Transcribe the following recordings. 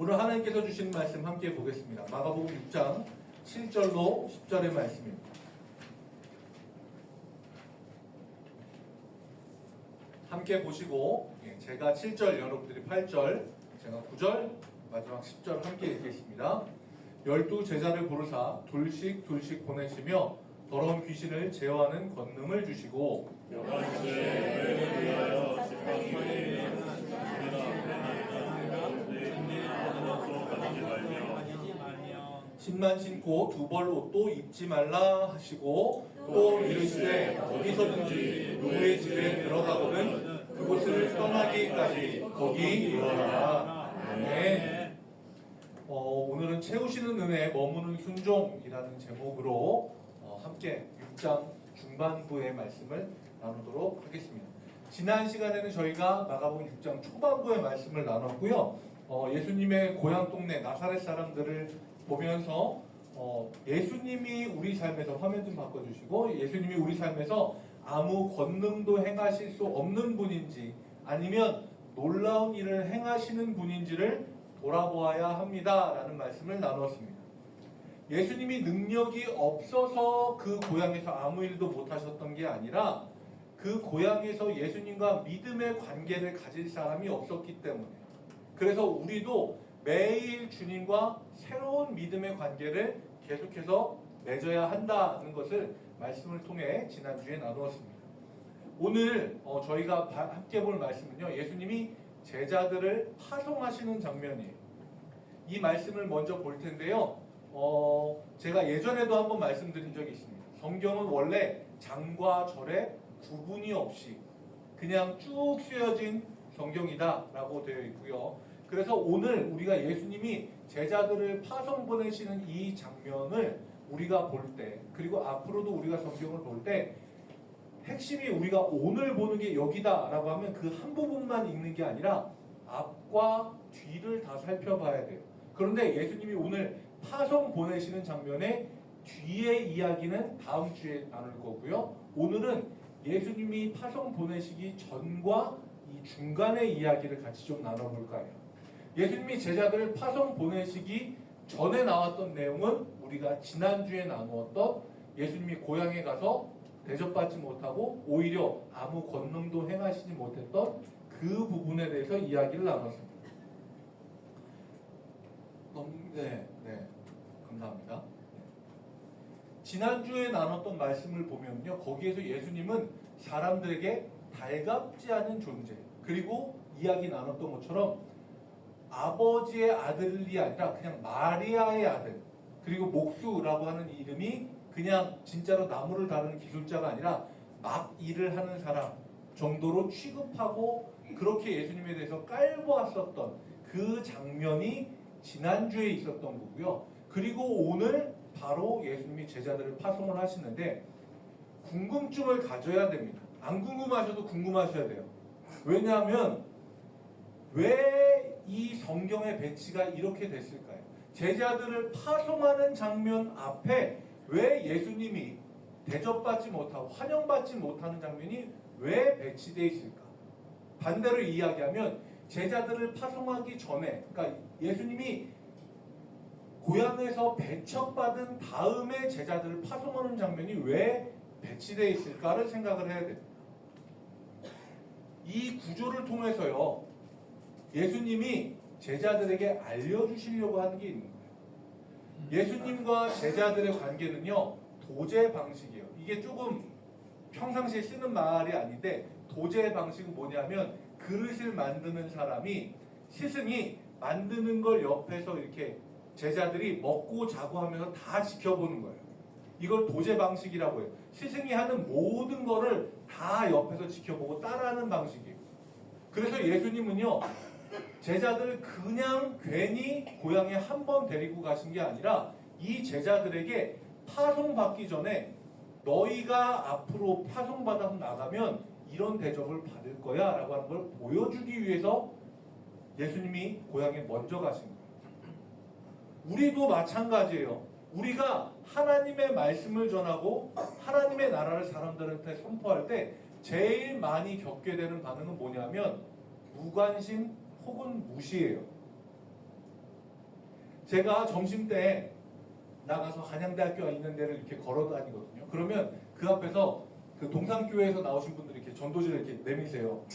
오늘 하나님께서 주신 말씀 함께 보겠습니다. 마가복음 6장 7절로 10절의 말씀입니다. 함께 보시고 제가 7절, 여러분들이 8절, 제가 9절, 마지막 10절 함께 읽겠습니다. 12 제자를 부르사 둘씩 보내시며 더러운 귀신을 제어하는 권능을 주시고 신만 신고 두 벌 옷도 입지 말라 하시고 또 이르시되 어디서든지 누구의 집에 들어가거든 그곳을 떠나기까지 거기 이르라. 아멘. 오늘은 채우시는 은혜에 머무는 순종이라는 제목으로 함께 6장 중반부의 말씀을 나누도록 하겠습니다. 지난 시간에는 저희가 마가복음 6장 초반부의 말씀을 나눴고요. 예수님의 고향 동네 나사렛 사람들을 보면서 예수님이 우리 삶에서 화면 좀 바꿔주시고 예수님이 우리 삶에서 아무 권능도 행하실 수 없는 분인지 아니면 놀라운 일을 행하시는 분인지를 돌아보아야 합니다 라는 말씀을 나누었습니다. 예수님이 능력이 없어서 그 고향에서 아무 일도 못하셨던 게 아니라 그 고향에서 예수님과 믿음의 관계를 가질 사람이 없었기 때문에 그래서 우리도 매일 주님과 새로운 믿음의 관계를 계속해서 맺어야 한다는 것을 말씀을 통해 지난주에 나누었습니다. 오늘 저희가 함께 볼 말씀은요. 예수님이 제자들을 파송하시는 장면이에요. 이 말씀을 먼저 볼 텐데요. 제가 예전에도 한번 말씀드린 적이 있습니다. 성경은 원래 장과 절에 구분이 없이 그냥 쭉 쓰여진 성경이다 라고 되어 있고요. 그래서 오늘 우리가 예수님이 제자들을 파송 보내시는 이 장면을 우리가 볼 때 그리고 앞으로도 우리가 성경을 볼 때 핵심이 우리가 오늘 보는 게 여기다 라고 하면 그 한 부분만 읽는 게 아니라 앞과 뒤를 다 살펴봐야 돼요. 그런데 예수님이 오늘 파송 보내시는 장면의 뒤의 이야기는 다음 주에 나눌 거고요. 오늘은 예수님이 파송 보내시기 전과 이 중간의 이야기를 같이 좀 나눠볼까 해요. 예수님이 제자들을 파송 보내시기 전에 나왔던 내용은 우리가 지난주에 나누었던 예수님이 고향에 가서 대접받지 못하고 오히려 아무 권능도 행하시지 못했던 그 부분에 대해서 이야기를 나눴습니다. 네, 감사합니다. 지난주에 나눴던 말씀을 보면요. 거기에서 예수님은 사람들에게 달갑지 않은 존재 그리고 이야기 나눴던 것처럼 아버지의 아들이 아니라 그냥 마리아의 아들 그리고 목수라고 하는 이름이 그냥 진짜로 나무를 다루는 기술자가 아니라 막 일을 하는 사람 정도로 취급하고 그렇게 예수님에 대해서 깔보았었던 그 장면이 지난주에 있었던 거고요. 그리고 오늘 바로 예수님이 제자들을 파송을 하시는데 궁금증을 가져야 됩니다. 안 궁금하셔도 궁금하셔야 돼요. 왜냐하면 왜 이 성경의 배치가 이렇게 됐을까요? 제자들을 파송하는 장면 앞에 왜 예수님이 대접받지 못하고 환영받지 못하는 장면이 왜 배치되어 있을까? 반대로 이야기하면 제자들을 파송하기 전에 그러니까 예수님이 고향에서 배척받은 다음에 제자들을 파송하는 장면이 왜 배치되어 있을까를 생각을 해야 됩니다. 이 구조를 통해서요. 예수님이 제자들에게 알려주시려고 하는 게 있는 거예요. 예수님과 제자들의 관계는요. 도제 방식이에요. 이게 조금 평상시에 쓰는 말이 아닌데 도제 방식은 뭐냐면 그릇을 만드는 사람이 스승이 만드는 걸 옆에서 이렇게 제자들이 먹고 자고 하면서 다 지켜보는 거예요. 이걸 도제 방식이라고 해요. 스승이 하는 모든 거를 다 옆에서 지켜보고 따라하는 방식이에요. 그래서 예수님은요. 제자들을 그냥 괜히 고향에 한 번 데리고 가신 게 아니라 이 제자들에게 파송받기 전에 너희가 앞으로 파송받아 나가면 이런 대접을 받을 거야 라고 하는 걸 보여주기 위해서 예수님이 고향에 먼저 가신 거예요. 우리도 마찬가지예요. 우리가 하나님의 말씀을 전하고 하나님의 나라를 사람들한테 선포할 때 제일 많이 겪게 되는 반응은 뭐냐면 무관심 혹은 무시예요. 제가 점심 때 나가서 한양대학교가 있는 데를 이렇게 걸어 다니거든요. 그러면 그 앞에서 그 동산교회에서 나오신 분들이 이렇게 전도지를 이렇게 내미세요.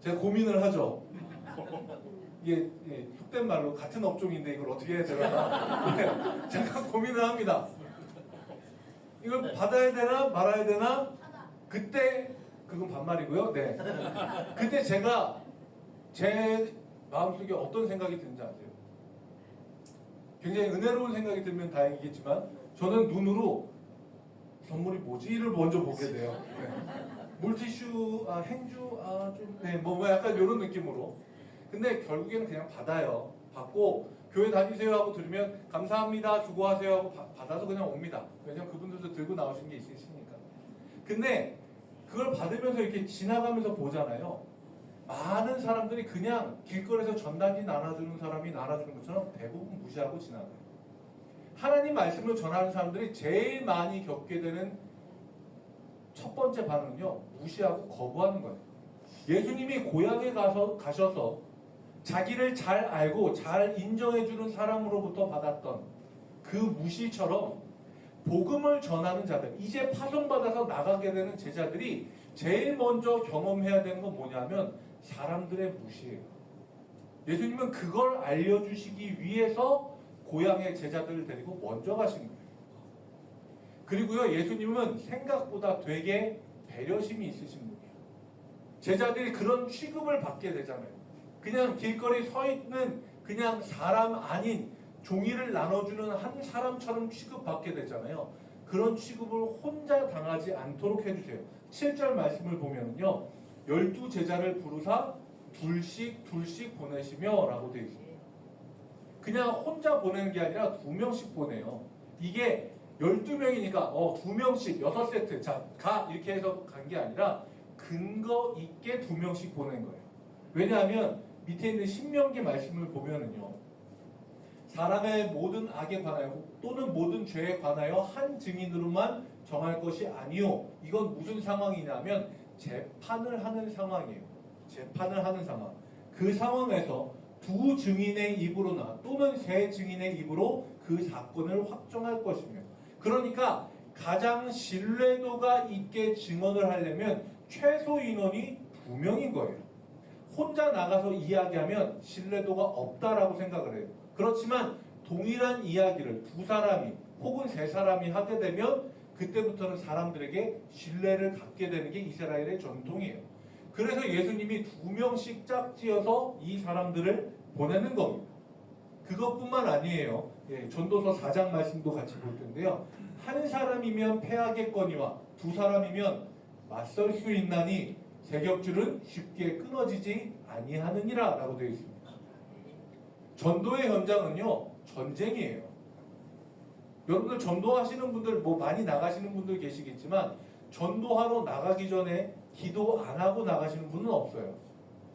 제가 고민을 하죠. 이게 속된 말로 같은 업종인데 이걸 어떻게 해야 되나. 네, 잠깐 고민을 합니다. 이걸 받아야 되나 말아야 되나. 그때 그건 반말이고요. 네. 그때 제가 제 마음속에 어떤 생각이 드는지 아세요? 굉장히 은혜로운 생각이 들면 다행이겠지만 저는 눈으로 선물이 뭐지를 먼저 보게 돼요. 네. 물티슈, 행주, 좀, 네, 뭐 약간 이런 느낌으로. 근데 결국에는 그냥 받아요. 받고 교회 다니세요 하고 들으면 감사합니다, 수고하세요 하고 받아서 그냥 옵니다. 왜냐면 그분들도 들고 나오신 게 있으시니까. 근데 그걸 받으면서 이렇게 지나가면서 보잖아요. 많은 사람들이 그냥 길거리에서 전단지 나눠주는 사람이 나눠주는 것처럼 대부분 무시하고 지나가요. 하나님 말씀을 전하는 사람들이 제일 많이 겪게 되는 첫 번째 반응은요, 무시하고 거부하는 거예요. 예수님이 고향에 가셔서 자기를 잘 알고 잘 인정해주는 사람으로부터 받았던 그 무시처럼 복음을 전하는 자들, 이제 파송받아서 나가게 되는 제자들이 제일 먼저 경험해야 되는 건 뭐냐면 사람들의 무시예요. 예수님은 그걸 알려주시기 위해서 고향의 제자들을 데리고 먼저 가신 거예요. 그리고요, 예수님은 생각보다 되게 배려심이 있으신 분이에요. 제자들이 그런 취급을 받게 되잖아요. 그냥 길거리 서 있는 그냥 사람 아닌 종이를 나눠주는 한 사람처럼 취급받게 되잖아요. 그런 취급을 혼자 당하지 않도록 해주세요. 7절 말씀을 보면요, 12제자를 부르사 둘씩 보내시며 라고 되어 있습니다. 그냥 혼자 보내는 게 아니라 2명씩 보내요. 이게 12명이니까 2명씩 6세트 자 가 이렇게 해서 간 게 아니라 근거 있게 2명씩 보낸 거예요. 왜냐하면 밑에 있는 신명기 말씀을 보면은요, 사람의 모든 악에 관하여 또는 모든 죄에 관하여 한 증인으로만 정할 것이 아니요. 이건 무슨 상황이냐면 재판을 하는 상황이에요. 재판을 하는 상황. 그 상황에서 2 증인의 입으로나 또는 3 증인의 입으로 그 사건을 확정할 것이며, 그러니까 가장 신뢰도가 있게 증언을 하려면 최소 인원이 2명인 거예요. 혼자 나가서 이야기하면 신뢰도가 없다라고 생각을 해요. 그렇지만 동일한 이야기를 2사람이 혹은 3사람이 하게 되면 그때부터는 사람들에게 신뢰를 갖게 되는 게 이스라엘의 전통이에요. 그래서 예수님이 2명씩 짝지어서 이 사람들을 보내는 겁니다. 그것뿐만 아니에요. 전도서 4장 말씀도 같이 볼 텐데요. 한 사람이면 패하겠거니와 2사람이면 맞설 수 있나니 세격줄은 쉽게 끊어지지 아니하느니라 라고 되어 있습니다. 전도의 현장은요, 전쟁이에요. 여러분들 전도하시는 분들 많이 나가시는 분들 계시겠지만 전도하러 나가기 전에 기도 안 하고 나가시는 분은 없어요.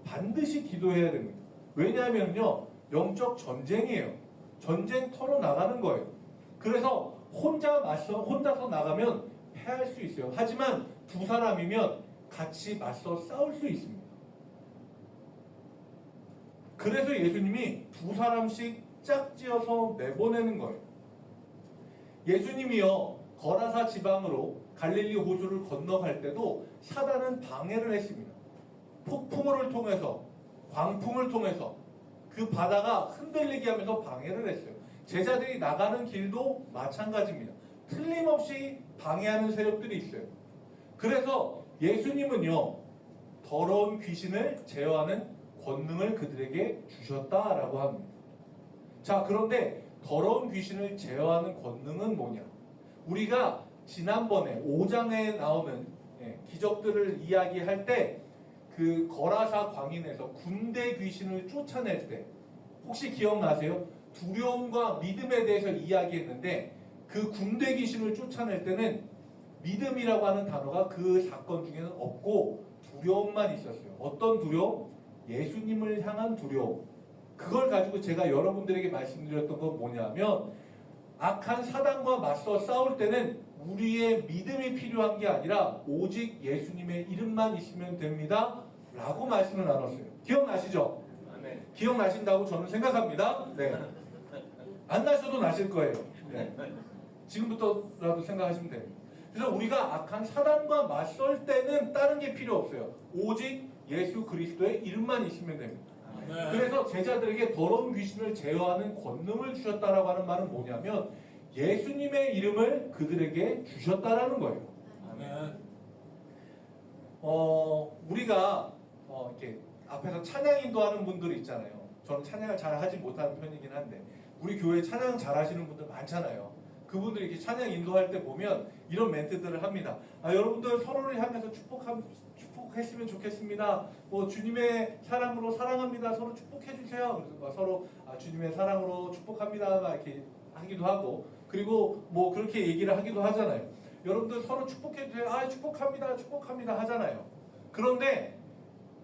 반드시 기도해야 됩니다. 왜냐하면요, 영적 전쟁이에요. 전쟁터로 나가는 거예요. 그래서 혼자서 나가면 패할 수 있어요. 하지만 2사람이면 같이 맞서 싸울 수 있습니다. 그래서 예수님이 2사람씩 짝지어서 내보내는 거예요. 예수님이요, 거라사 지방으로 갈릴리 호수를 건너갈 때도 사단은 방해를 했습니다. 폭풍우를 통해서, 광풍을 통해서 그 바다가 흔들리게 하면서 방해를 했어요. 제자들이 나가는 길도 마찬가지입니다. 틀림없이 방해하는 세력들이 있어요. 그래서 예수님은요, 더러운 귀신을 제어하는 권능을 그들에게 주셨다라고 합니다. 자, 그런데 더러운 귀신을 제어하는 권능은 뭐냐? 우리가 지난번에 5장에 나오는 기적들을 이야기할 때 그 거라사 광인에서 군대 귀신을 쫓아낼 때 혹시 기억나세요? 두려움과 믿음에 대해서 이야기했는데 그 군대 귀신을 쫓아낼 때는 믿음이라고 하는 단어가 그 사건 중에는 없고 두려움만 있었어요. 어떤 두려움? 예수님을 향한 두려움. 그걸 가지고 제가 여러분들에게 말씀드렸던 건 뭐냐면 악한 사단과 맞서 싸울 때는 우리의 믿음이 필요한 게 아니라 오직 예수님의 이름만 있으면 됩니다 라고 말씀을 나눴어요. 기억나시죠? 아멘. 기억나신다고 저는 생각합니다. 네. 안 나셔도 나실 거예요. 네. 지금부터라도 생각하시면 됩니다. 그래서 우리가 악한 사단과 맞설 때는 다른 게 필요 없어요. 오직 예수 그리스도의 이름만 있으면 됩니다. 그래서 제자들에게 더러운 귀신을 제어하는 권능을 주셨다라고 하는 말은 뭐냐면 예수님의 이름을 그들에게 주셨다라는 거예요. 우리가 이렇게 앞에서 찬양 인도하는 분들이 있잖아요. 저는 찬양을 잘 하지 못하는 편이긴 한데 우리 교회에 찬양 잘 하시는 분들 많잖아요. 그분들이 이렇게 찬양 인도할 때 보면 이런 멘트들을 합니다. 여러분들 서로를 향해서 축복했으면 좋겠습니다. 뭐 주님의 사랑으로 사랑합니다. 서로 축복해 주세요. 그래서 서로 주님의 사랑으로 축복합니다. 막 이렇게 하기도 하고 그리고 뭐 그렇게 얘기를 하기도 하잖아요. 여러분들 서로 축복해 주세요. 축복합니다. 축복합니다 하잖아요. 그런데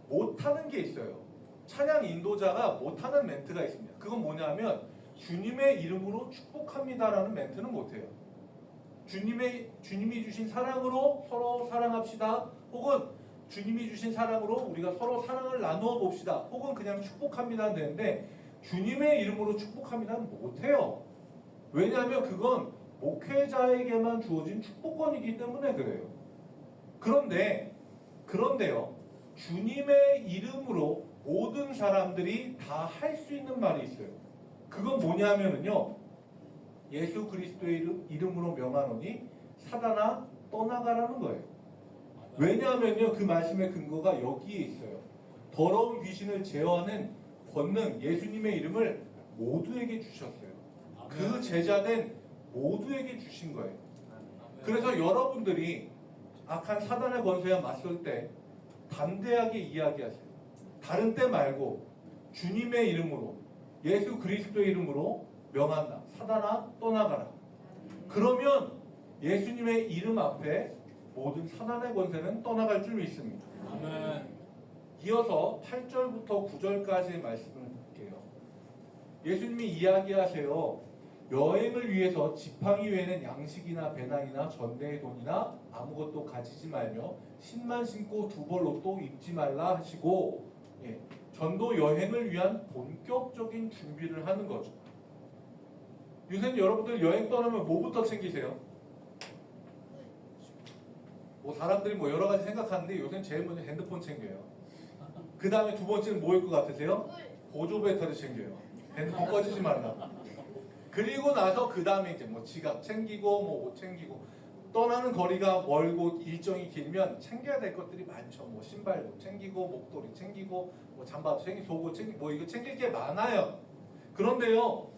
못하는 게 있어요. 찬양 인도자가 못하는 멘트가 있습니다. 그건 뭐냐면 주님의 이름으로 축복합니다라는 멘트는 못해요. 주님이 주신 사랑으로 서로 사랑합시다. 혹은 주님이 주신 사랑으로 우리가 서로 사랑을 나누어 봅시다. 혹은 그냥 축복합니다 되는데 주님의 이름으로 축복합니다는 못해요. 왜냐하면 그건 목회자에게만 주어진 축복권이기 때문에 그래요. 그런데요. 주님의 이름으로 모든 사람들이 다 할 수 있는 말이 있어요. 그건 뭐냐면요. 예수 그리스도의 이름으로 명하노니 사단아 떠나가라는 거예요. 왜냐하면요. 그 말씀의 근거가 여기에 있어요. 더러운 귀신을 제어하는 권능 예수님의 이름을 모두에게 주셨어요. 그 제자된 모두에게 주신 거예요. 그래서 여러분들이 악한 사단의 권세와 맞설 때 담대하게 이야기하세요. 다른 때 말고 주님의 이름으로 예수 그리스도의 이름으로 명한다. 사단아 떠나가라. 그러면 예수님의 이름 앞에 모든 사단의 권세는 떠나갈 줄 믿습니다. 아멘. 이어서 8절부터 9절까지의 말씀을 볼게요. 예수님이 이야기하세요. 여행을 위해서 지팡이 외에는 양식이나 배낭이나 전대의 돈이나 아무것도 가지지 말며 신만 신고 두 벌 옷도 입지 말라 하시고 전도 여행을 위한 본격적인 준비를 하는 거죠. 요새는 여러분들 여행 떠나면 뭐부터 챙기세요? 뭐 사람들이 뭐 여러 가지 생각하는데 요새는 제일 먼저 핸드폰 챙겨요. 그 다음에 두 번째는 뭐일 것 같으세요? 보조 배터리 챙겨요. 핸드폰 꺼지지 말라. 그리고 나서 그 다음에 이제 뭐 지갑 챙기고 뭐 옷 챙기고 떠나는 거리가 멀고 일정이 길면 챙겨야 될 것들이 많죠. 뭐 신발도 챙기고 목도리 챙기고 뭐 잠바도 챙기고 속옷 챙기고 뭐 이거 챙길 게 많아요. 그런데요.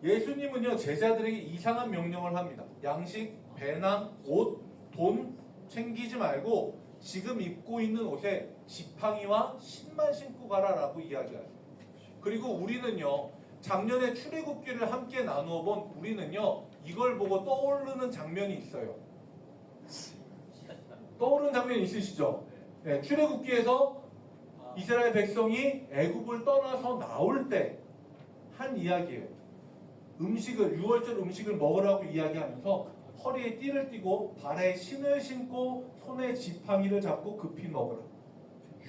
예수님은요 제자들에게 이상한 명령을 합니다. 양식, 배낭, 옷, 돈 챙기지 말고 지금 입고 있는 옷에 지팡이와 신만 신고 가라라고 이야기하죠. 그리고 우리는요 작년에 출애굽기를 함께 나누어 본 우리는요 이걸 보고 떠오르는 장면이 있어요. 떠오르는 장면이 있으시죠? 네, 출애굽기에서 이스라엘 백성이 애굽을 떠나서 나올 때 한 이야기예요. 음식을 6월절 음식을 먹으라고 이야기하면서 허리에 띠를 띠고 발에 신을 신고 손에 지팡이를 잡고 급히 먹으라.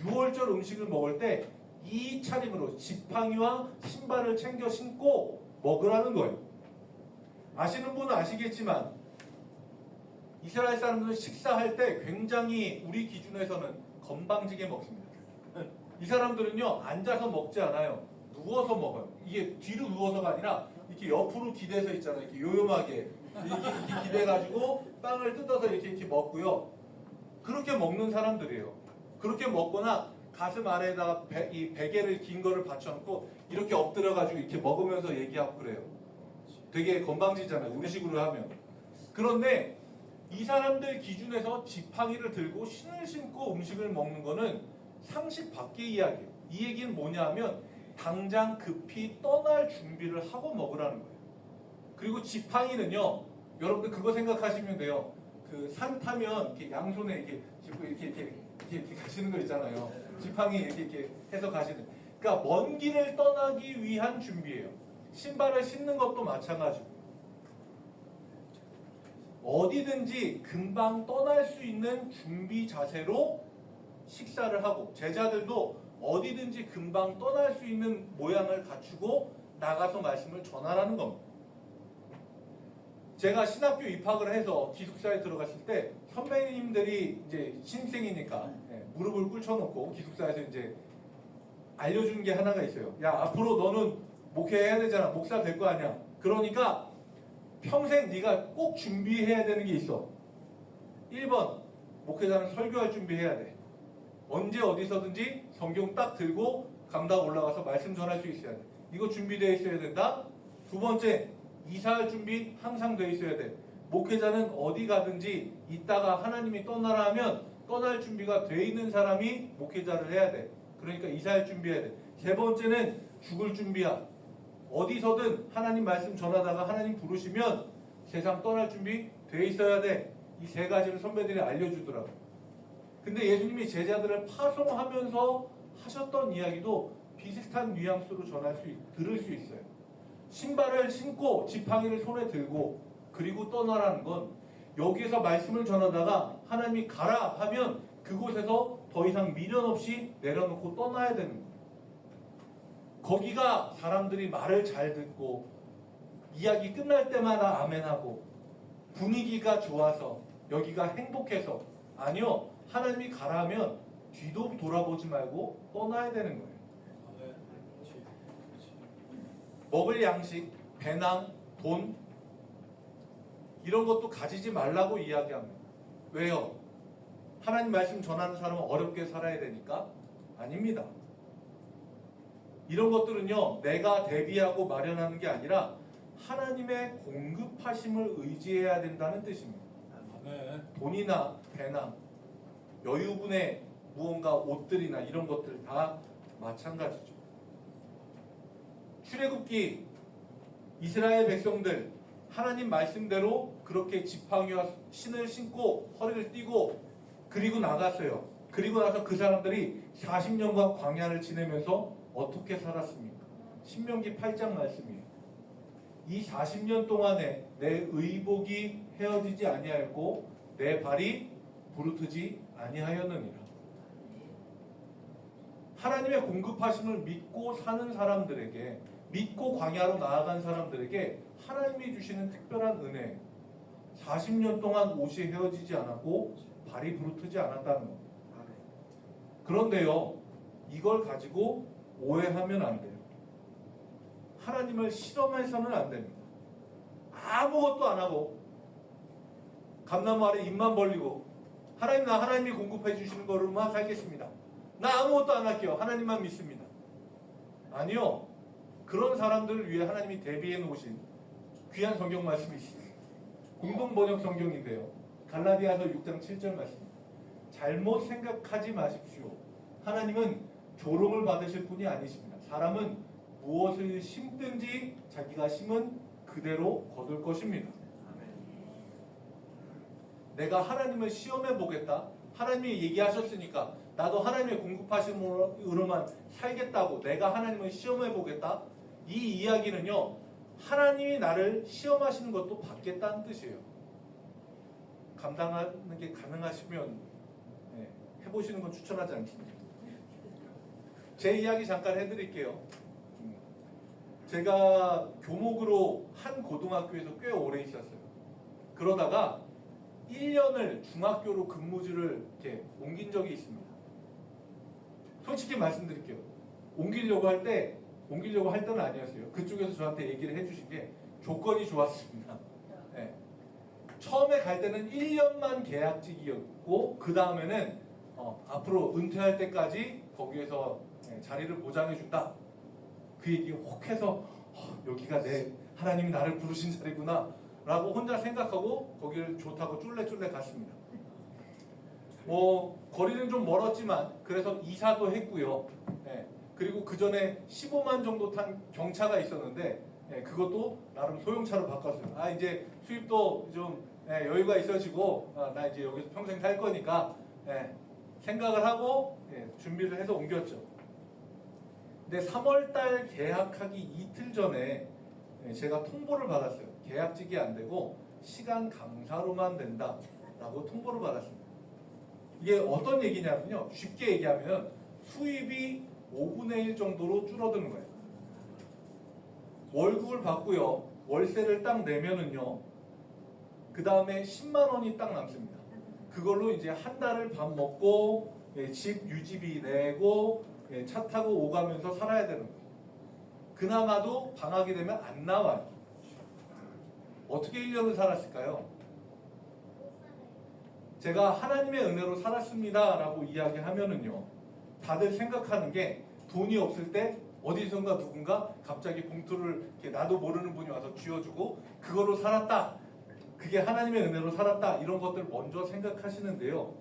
6월절 음식을 먹을 때 이 차림으로 지팡이와 신발을 챙겨 신고 먹으라는 거예요. 아시는 분은 아시겠지만 이스라엘 사람들은 식사할 때 굉장히 우리 기준에서는 건방지게 먹습니다. 이 사람들은요 앉아서 먹지 않아요. 누워서 먹어요. 이게 뒤로 누워서가 아니라 이렇게 옆으로 기대서 있잖아요. 이렇게 요염하게 이렇게 기대가지고 빵을 뜯어서 이렇게 먹고요. 그렇게 먹는 사람들이에요. 그렇게 먹거나 가슴 아래에다가 이 베개를 긴 거를 받쳐놓고 이렇게 엎드려가지고 이렇게 먹으면서 얘기하고 그래요. 되게 건방지잖아요. 우리식으로 하면. 그런데 이 사람들 기준에서 지팡이를 들고 신을 신고 음식을 먹는 거는 상식 밖의 이야기예요. 이 얘기는 뭐냐 하면 당장 급히 떠날 준비를 하고 먹으라는 거예요. 그리고 지팡이는요, 여러분들 그거 생각하시면 돼요. 그 산 타면 이렇게 양손에 이렇게 짚고 이렇게 가시는 거 있잖아요. 지팡이 이렇게 해서 가시는. 그러니까 먼 길을 떠나기 위한 준비예요. 신발을 신는 것도 마찬가지고. 어디든지 금방 떠날 수 있는 준비 자세로 식사를 하고 제자들도 어디든지 금방 떠날 수 있는 모양을 갖추고 나가서 말씀을 전하라는 겁니다. 제가 신학교 입학을 해서 기숙사에 들어갔을 때 선배님들이 이제 신입생이니까 무릎을 꿇쳐놓고 기숙사에서 이제 알려준 게 하나가 있어요. 야, 앞으로 너는 목회해야 되잖아. 목사 될 거 아니야. 그러니까 평생 네가 꼭 준비해야 되는 게 있어. 1번, 목회자는 설교할 준비해야 돼. 언제 어디서든지 성경 딱 들고 강당 올라가서 말씀 전할 수 있어야 돼. 이거 준비되어 있어야 된다. 두 번째, 이사할 준비 항상 되어 있어야 돼. 목회자는 어디 가든지 있다가 하나님이 떠나라 하면 떠날 준비가 되어 있는 사람이 목회자를 해야 돼. 그러니까 이사할 준비해야 돼. 세 번째는 죽을 준비야. 어디서든 하나님 말씀 전하다가 하나님 부르시면 세상 떠날 준비 되어 있어야 돼. 이 세 가지를 선배들이 알려주더라고. 근데 예수님이 제자들을 파송하면서 하셨던 이야기도 비슷한 뉘앙스로 들을 수 있어요. 신발을 신고 지팡이를 손에 들고 그리고 떠나라는 건 여기에서 말씀을 전하다가 하나님이 가라 하면 그곳에서 더 이상 미련 없이 내려놓고 떠나야 되는 거예요. 거기가 사람들이 말을 잘 듣고 이야기 끝날 때마다 아멘하고 분위기가 좋아서 여기가 행복해서 아니요. 하나님이 가라 하면 뒤도 돌아보지 말고 떠나야 되는 거예요. 먹을 양식, 배낭, 돈 이런 것도 가지지 말라고 이야기합니다. 왜요? 하나님 말씀 전하는 사람은 어렵게 살아야 되니까? 아닙니다. 이런 것들은요, 내가 대비하고 마련하는 게 아니라 하나님의 공급하심을 의지해야 된다는 뜻입니다. 돈이나 배낭, 여유분의 무언가 옷들이나 이런 것들 다 마찬가지죠. 출애굽기 이스라엘 백성들 하나님 말씀대로 그렇게 지팡이와 신을 신고 허리를 띠고 그리고 나갔어요. 그리고 나서 그 사람들이 40년간 광야를 지내면서 어떻게 살았습니까? 신명기 8장 말씀이에요. 이 40년 동안에 내 의복이 헤어지지 아니하였고 내 발이 부르트지 아니하였느니라. 하나님의 공급하심을 믿고 사는 사람들에게, 믿고 광야로 나아간 사람들에게 하나님이 주시는 특별한 은혜, 40년 동안 옷이 헤어지지 않았고 발이 부르트지 않았다는 겁니다. 그런데요, 이걸 가지고 오해하면 안 돼요. 하나님을 실험해서는 안 됩니다. 아무것도 안 하고 감나무 아래 입만 벌리고 하나님, 나 하나님이 공급해 주시는 거로만 살겠습니다. 나 아무것도 안 할게요. 하나님만 믿습니다. 아니요. 그런 사람들을 위해 하나님이 대비해 놓으신 귀한 성경 말씀이 있습니다. 공동번역 성경인데요. 갈라디아서 6장 7절 말씀입니다. 잘못 생각하지 마십시오. 하나님은 조롱을 받으실 분이 아니십니다. 사람은 무엇을 심든지 자기가 심은 그대로 거둘 것입니다. 내가 하나님을 시험해 보겠다. 하나님이 얘기하셨으니까 나도 하나님의 공급하심으로만 살겠다고 내가 하나님을 시험해 보겠다. 이 이야기는요, 하나님이 나를 시험하시는 것도 받겠다는 뜻이에요. 감당하는 게 가능하시면 해보시는 건 추천하지 않습니다. 제 이야기 잠깐 해드릴게요. 제가 교목으로 한 고등학교에서 꽤 오래 있었어요. 그러다가 1년을 중학교로 근무지를 이렇게 옮긴 적이 있습니다. 솔직히 말씀드릴게요. 옮기려고 할 때는 아니었어요. 그쪽에서 저한테 얘기를 해주신 게 조건이 좋았습니다. 네. 처음에 갈 때는 1년만 계약직이었고 그 다음에는 앞으로 은퇴할 때까지 거기에서 자리를 보장해준다. 그 얘기 혹해서 여기가 하나님이 나를 부르신 자리구나 라고 혼자 생각하고 거기를 좋다고 쫄래쫄래 갔습니다. 거리는 좀 멀었지만 그래서 이사도 했고요. 그리고 그 전에 15만 정도 탄 경차가 있었는데 그것도 나름 소형차로 바꿨어요. 이제 수입도 좀 여유가 있어지고 나 이제 여기서 평생 살 거니까 생각을 하고 준비를 해서 옮겼죠. 근데 3월달 계약하기 이틀 전에 제가 통보를 받았어요. 계약직이 안 되고 시간 강사로만 된다 라고 통보를 받았습니다. 이게 어떤 얘기냐면요, 쉽게 얘기하면 수입이 5분의 1 정도로 줄어드는 거예요. 월급을 받고요. 월세를 딱 내면은요. 그 다음에 10만 원이 딱 남습니다. 그걸로 이제 한 달을 밥 먹고 집 유지비 내고 차 타고 오가면서 살아야 되는 거예요. 그나마도 방학이 되면 안 나와요. 어떻게 1년을 살았을까요? 제가 하나님의 은혜로 살았습니다 라고 이야기하면은요, 다들 생각하는 게 돈이 없을 때 어디선가 누군가 갑자기 봉투를 이렇게 나도 모르는 분이 와서 쥐어주고 그거로 살았다, 그게 하나님의 은혜로 살았다, 이런 것들 먼저 생각하시는데요.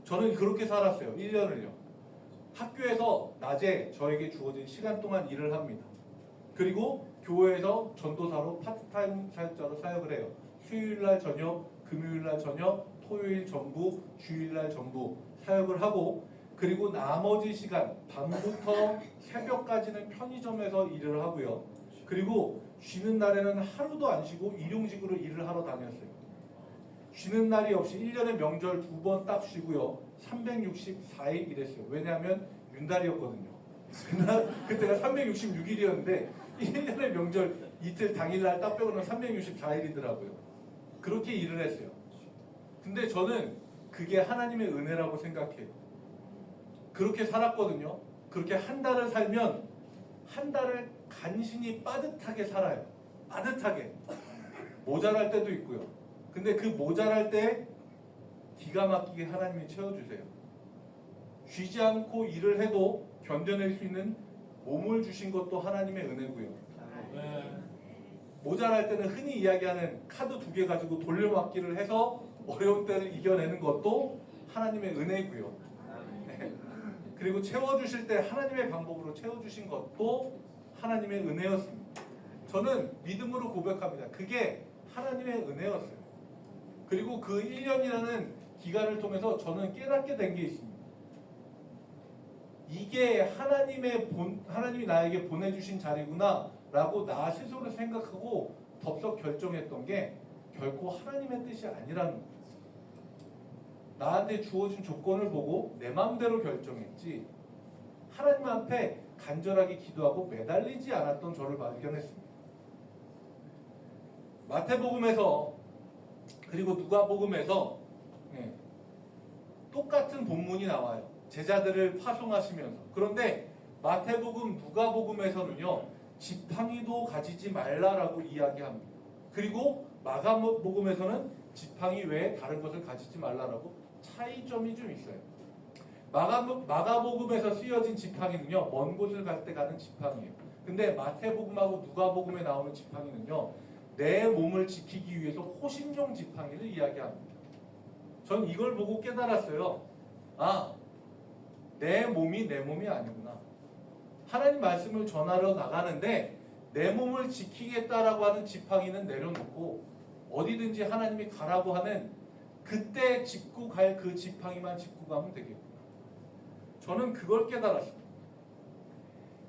저는 그렇게 살았어요. 1년을요. 학교에서 낮에 저에게 주어진 시간 동안 일을 합니다. 그리고 교회에서 전도사로 파트타임 사역자로 사역을 해요. 수요일날 저녁, 금요일날 저녁, 토요일 전부, 주일날 전부 사역을 하고, 그리고 나머지 시간 밤부터 새벽까지는 편의점에서 일을 하고요. 그리고 쉬는 날에는 하루도 안 쉬고 일용직으로 일을 하러 다녔어요. 쉬는 날이 없이 1년에 명절 2번 딱 쉬고요. 364일 일했어요. 왜냐하면 윤달이었거든요. 그때가 366일이었는데 1년의 명절 이틀 당일날 딱 빼고는 364일이더라고요. 그렇게 일을 했어요. 근데 저는 그게 하나님의 은혜라고 생각해요. 그렇게 살았거든요. 그렇게 한 달을 살면 한 달을 간신히 빠듯하게 살아요. 빠듯하게. 모자랄 때도 있고요. 근데 그 모자랄 때 기가 막히게 하나님이 채워주세요. 쉬지 않고 일을 해도 견뎌낼 수 있는 몸을 주신 것도 하나님의 은혜고요. 모자랄 때는 흔히 이야기하는 카드 2개 가지고 돌려막기를 해서 어려운 때를 이겨내는 것도 하나님의 은혜고요. 그리고 채워주실 때 하나님의 방법으로 채워주신 것도 하나님의 은혜였습니다. 저는 믿음으로 고백합니다. 그게 하나님의 은혜였어요. 그리고 그 1년이라는 기간을 통해서 저는 깨닫게 된 게 있습니다. 이게 하나님이 나에게 보내주신 자리구나 라고 나 스스로 생각하고 덥석 결정했던 게 결코 하나님의 뜻이 아니라는 거예요. 나한테 주어진 조건을 보고 내 마음대로 결정했지, 하나님 앞에 간절하게 기도하고 매달리지 않았던 저를 발견했습니다. 마태복음에서 그리고 누가복음에서 똑같은 본문이 나와요. 제자들을 파송하시면서. 그런데 마태복음, 누가복음에서는요, 지팡이도 가지지 말라라고 이야기합니다. 그리고 마가복음에서는 지팡이 외에 다른 것을 가지지 말라라고 차이점이 좀 있어요. 마가복음에서 쓰여진 지팡이는요, 먼 곳을 갈 때 가는 지팡이에요. 근데 마태복음하고 누가복음에 나오는 지팡이는요, 내 몸을 지키기 위해서 호신용 지팡이를 이야기합니다. 전 이걸 보고 깨달았어요. 아, 내 몸이 내 몸이 아니구나. 하나님 말씀을 전하러 나가는데 내 몸을 지키겠다라고 하는 지팡이는 내려놓고 어디든지 하나님이 가라고 하는 그때 짚고 갈 그 지팡이만 짚고 가면 되겠구나. 저는 그걸 깨달았습니다.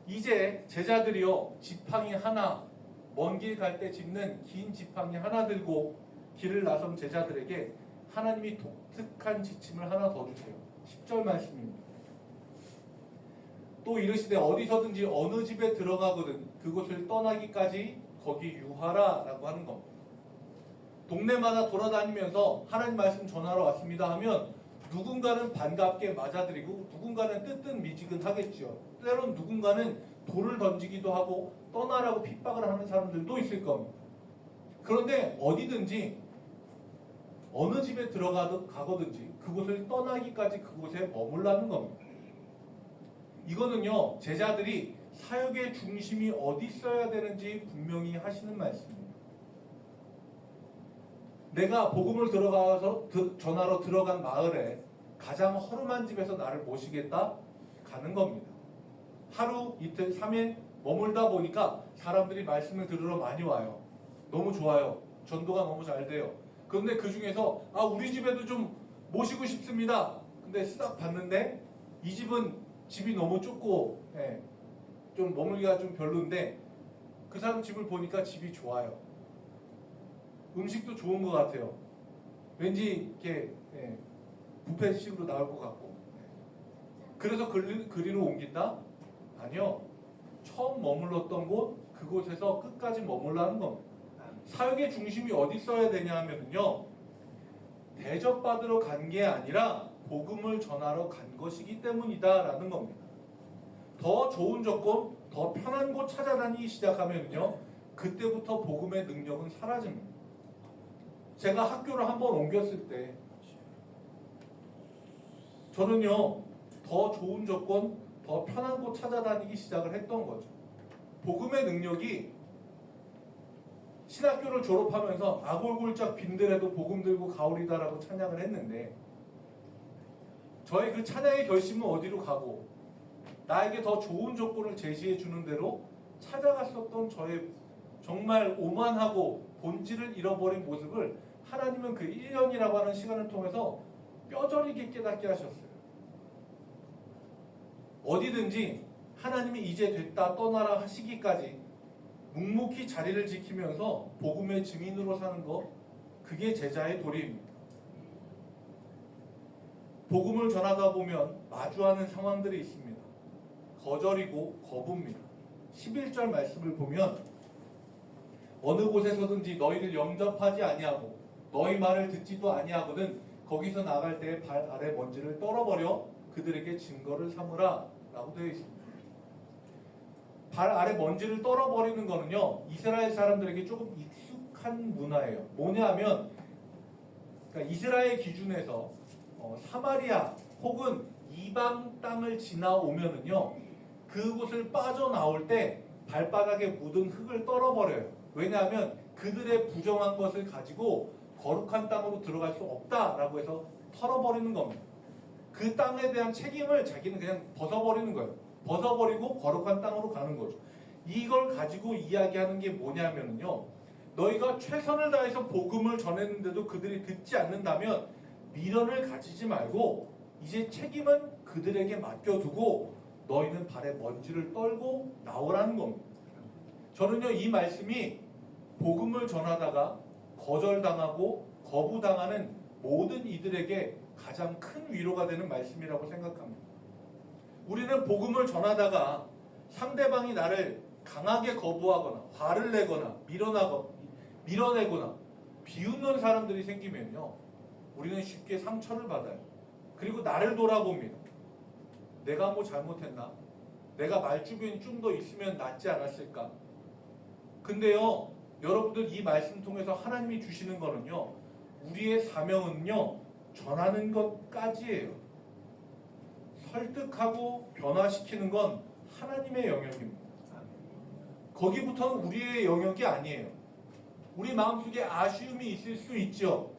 이제 제자들이요, 지팡이 하나, 먼 길 갈 때 짚는 긴 지팡이 하나 들고 길을 나선 제자들에게 하나님이 독특한 지침을 하나 더 주세요. 10절 말씀입니다. 또 이르시되 어디서든지 어느 집에 들어가거든 그곳을 떠나기까지 거기 유하라 라고 하는 겁니다. 동네마다 돌아다니면서 하나님 말씀 전하러 왔습니다 하면 누군가는 반갑게 맞아들이고 누군가는 뜨뜻미지근하겠죠. 때론 누군가는 돌을 던지기도 하고 떠나라고 핍박을 하는 사람들도 있을 겁니다. 그런데 어디든지 어느 집에 들어가거든지 그곳을 떠나기까지 그곳에 머물라는 겁니다. 이거는요, 제자들이 사역의 중심이 어디 있어야 되는지 분명히 하시는 말씀입니다. 내가 복음을 들어가서 전하러 들어간 마을에 가장 허름한 집에서 나를 모시겠다? 가는 겁니다. 하루, 이틀, 3일 머물다 보니까 사람들이 말씀을 들으러 많이 와요. 너무 좋아요. 전도가 너무 잘 돼요. 그런데 그 중에서 우리 집에도 좀 모시고 싶습니다. 근데 싹 봤는데 이 집은 집이 너무 좁고 좀 머물기가 좀 별로인데 그 사람 집을 보니까 집이 좋아요. 음식도 좋은 것 같아요. 왠지 이렇게 뷔페식으로 나올 것 같고. 그래서 그리로 옮긴다? 아니요. 처음 머물렀던 곳, 그곳에서 끝까지 머물라는 겁니다. 사역의 중심이 어디 있어야 되냐 하면요. 대접받으러 간 게 아니라 복음을 전하러 간 것이기 때문이다라는 겁니다. 더 좋은 조건, 더 편한 곳 찾아다니기 시작하면요. 그때부터 복음의 능력은 사라집니다. 제가 학교를 한번 옮겼을 때 저는요. 더 좋은 조건, 더 편한 곳 찾아다니기 시작을 했던 거죠. 복음의 능력이 신학교를 졸업하면서 아골골짝 빈들에도 복음 들고 가오리다라고 찬양을 했는데 저의 그 찬양의 결심은 어디로 가고 나에게 더 좋은 조건을 제시해 주는 대로 찾아갔었던 저의 정말 오만하고 본질을 잃어버린 모습을 하나님은 그 1년이라고 하는 시간을 통해서 뼈저리게 깨닫게 하셨어요. 어디든지 하나님이 이제 됐다 떠나라 하시기까지 묵묵히 자리를 지키면서 복음의 증인으로 사는 것, 그게 제자의 도리입니다. 복음을 전하다 보면 마주하는 상황들이 있습니다. 거절이고 거부입니다. 11절 말씀을 보면 어느 곳에서든지 너희를 영접하지 아니하고 너희 말을 듣지도 아니하거든 거기서 나갈 때 발 아래 먼지를 떨어버려 그들에게 증거를 삼으라 라고 되어 있습니다. 발 아래 먼지를 떨어버리는 거는요, 이스라엘 사람들에게 조금 익숙한 문화예요. 뭐냐 하면 그러니까 이스라엘 기준에서 사마리아 혹은 이방 땅을 지나오면은요, 그곳을 빠져나올 때 발바닥에 묻은 흙을 떨어버려요. 왜냐하면 그들의 부정한 것을 가지고 거룩한 땅으로 들어갈 수 없다라고 해서 털어버리는 겁니다. 그 땅에 대한 책임을 자기는 그냥 벗어버리는 거예요. 벗어버리고 거룩한 땅으로 가는 거죠. 이걸 가지고 이야기하는 게 뭐냐면요, 너희가 최선을 다해서 복음을 전했는데도 그들이 듣지 않는다면 미련을 가지지 말고 이제 책임은 그들에게 맡겨두고 너희는 발에 먼지를 떨고 나오라는 겁니다. 저는요, 이 말씀이 복음을 전하다가 거절당하고 거부당하는 모든 이들에게 가장 큰 위로가 되는 말씀이라고 생각합니다. 우리는 복음을 전하다가 상대방이 나를 강하게 거부하거나 화를 내거나 밀어내거나 비웃는 사람들이 생기면요, 우리는 쉽게 상처를 받아요. 그리고 나를 돌아봅니다. 내가 뭐 잘못했나? 내가 말주변이 좀 더 있으면 낫지 않았을까? 근데요, 여러분들 이 말씀 통해서 하나님이 주시는 거는요, 우리의 사명은요, 전하는 것까지예요. 설득하고 변화시키는 건 하나님의 영역입니다. 거기부터는 우리의 영역이 아니에요. 우리 마음속에 아쉬움이 있을 수 있죠.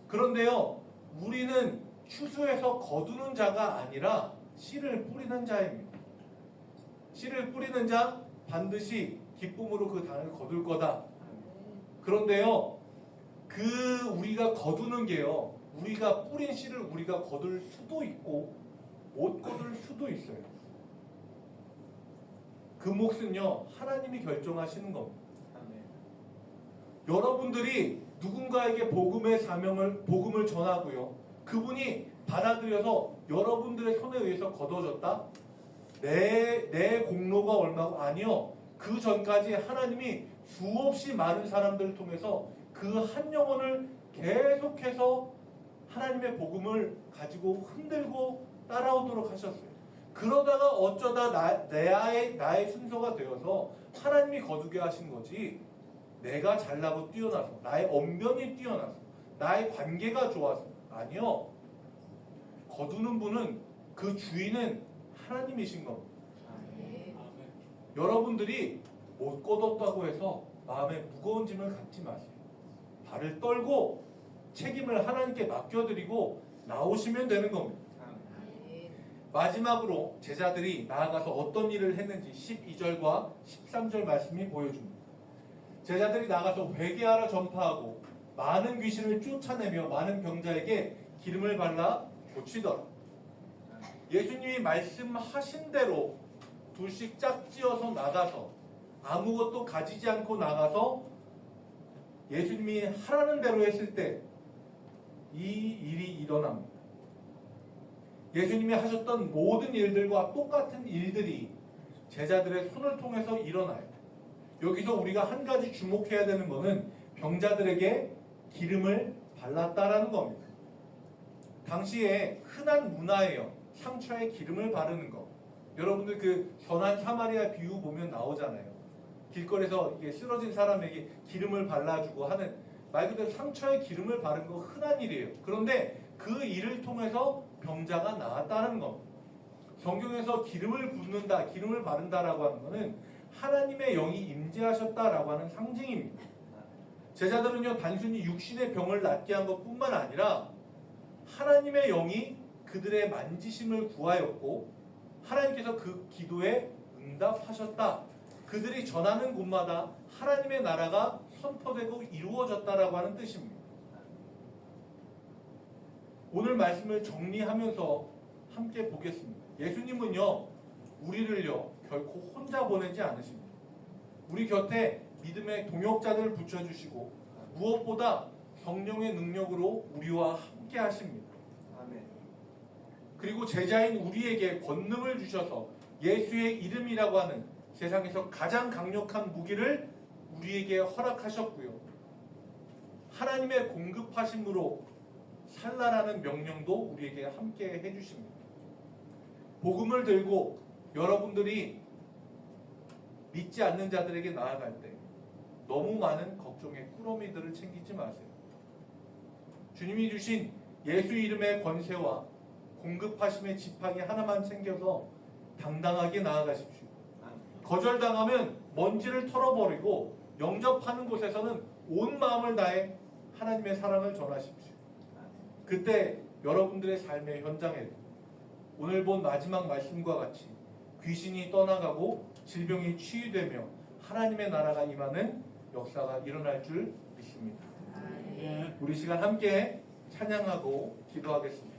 그런데요, 우리는 추수해서 거두는 자가 아니라 씨를 뿌리는 자입니다. 씨를 뿌리는 자 반드시 기쁨으로 그 단을 거둘 거다. 그런데요, 우리가 거두는 게요, 우리가 뿌린 씨를 우리가 거둘 수도 있고 못 거둘 수도 있어요. 그 몫은요, 하나님이 결정하시는 겁니다. 여러분들이 누군가에게 복음을 전하고요, 그분이 받아들여서 여러분들의 손에 의해서 거둬졌다? 내 공로가 얼마고? 아니요. 그 전까지 하나님이 수없이 많은 사람들을 통해서 그 한 영혼을 계속해서 하나님의 복음을 가지고 흔들고 따라오도록 하셨어요. 그러다가 어쩌다 나의 순서가 되어서 하나님이 거두게 하신 거지, 내가 잘나고 뛰어나서, 나의 언변이 뛰어나서, 나의 관계가 좋아서, 아니요. 거두는 분은, 그 주인은 하나님이신 겁니다. 여러분들이 못 거뒀다고 해서 마음에 무거운 짐을 갖지 마세요. 발을 떨고 책임을 하나님께 맡겨드리고 나오시면 되는 겁니다. 마지막으로 제자들이 나아가서 어떤 일을 했는지 12절과 13절 말씀이 보여줍니다. 제자들이 나가서 회개하라 전파하고 많은 귀신을 쫓아내며 많은 병자에게 기름을 발라 고치더라. 예수님이 말씀하신 대로 둘씩 짝지어서 나가서 아무것도 가지지 않고 나가서 예수님이 하라는 대로 했을 때 이 일이 일어납니다. 예수님이 하셨던 모든 일들과 똑같은 일들이 제자들의 손을 통해서 일어나요. 여기서 우리가 한 가지 주목해야 되는 것은 병자들에게 기름을 발랐다라는 겁니다. 당시에 흔한 문화예요. 상처에 기름을 바르는 거. 여러분들 그 선한 사마리아 비유 보면 나오잖아요. 길거리에서 이게 쓰러진 사람에게 기름을 발라주고 하는, 말 그대로 상처에 기름을 바른 거 흔한 일이에요. 그런데 그 일을 통해서 병자가 나았다는 겁니다. 성경에서 기름을 붓는다, 기름을 바른다라고 하는 것은 하나님의 영이 임재하셨다라고 하는 상징입니다. 제자들은요, 단순히 육신의 병을 낫게 한 것뿐만 아니라 하나님의 영이 그들의 만지심을 구하였고 하나님께서 그 기도에 응답하셨다. 그들이 전하는 곳마다 하나님의 나라가 선포되고 이루어졌다라고 하는 뜻입니다. 오늘 말씀을 정리하면서 함께 보겠습니다. 예수님은요, 우리를요 결코 혼자 보내지 않으십니다. 우리 곁에 믿음의 동역자들을 붙여주시고 무엇보다 성령의 능력으로 우리와 함께 하십니다. 아멘. 그리고 제자인 우리에게 권능을 주셔서 예수의 이름이라고 하는 세상에서 가장 강력한 무기를 우리에게 허락하셨고요. 하나님의 공급하심으로 살라라는 명령도 우리에게 함께 해주십니다. 복음을 들고 여러분들이 믿지 않는 자들에게 나아갈 때 너무 많은 걱정의 꾸러미들을 챙기지 마세요. 주님이 주신 예수 이름의 권세와 공급하심의 지팡이 하나만 챙겨서 당당하게 나아가십시오. 거절당하면 먼지를 털어버리고 영접하는 곳에서는 온 마음을 다해 하나님의 사랑을 전하십시오. 그때 여러분들의 삶의 현장에도 오늘 본 마지막 말씀과 같이 귀신이 떠나가고 질병이 치유되며 하나님의 나라가 임하는 역사가 일어날 줄 믿습니다. 우리 시간 함께 찬양하고 기도하겠습니다.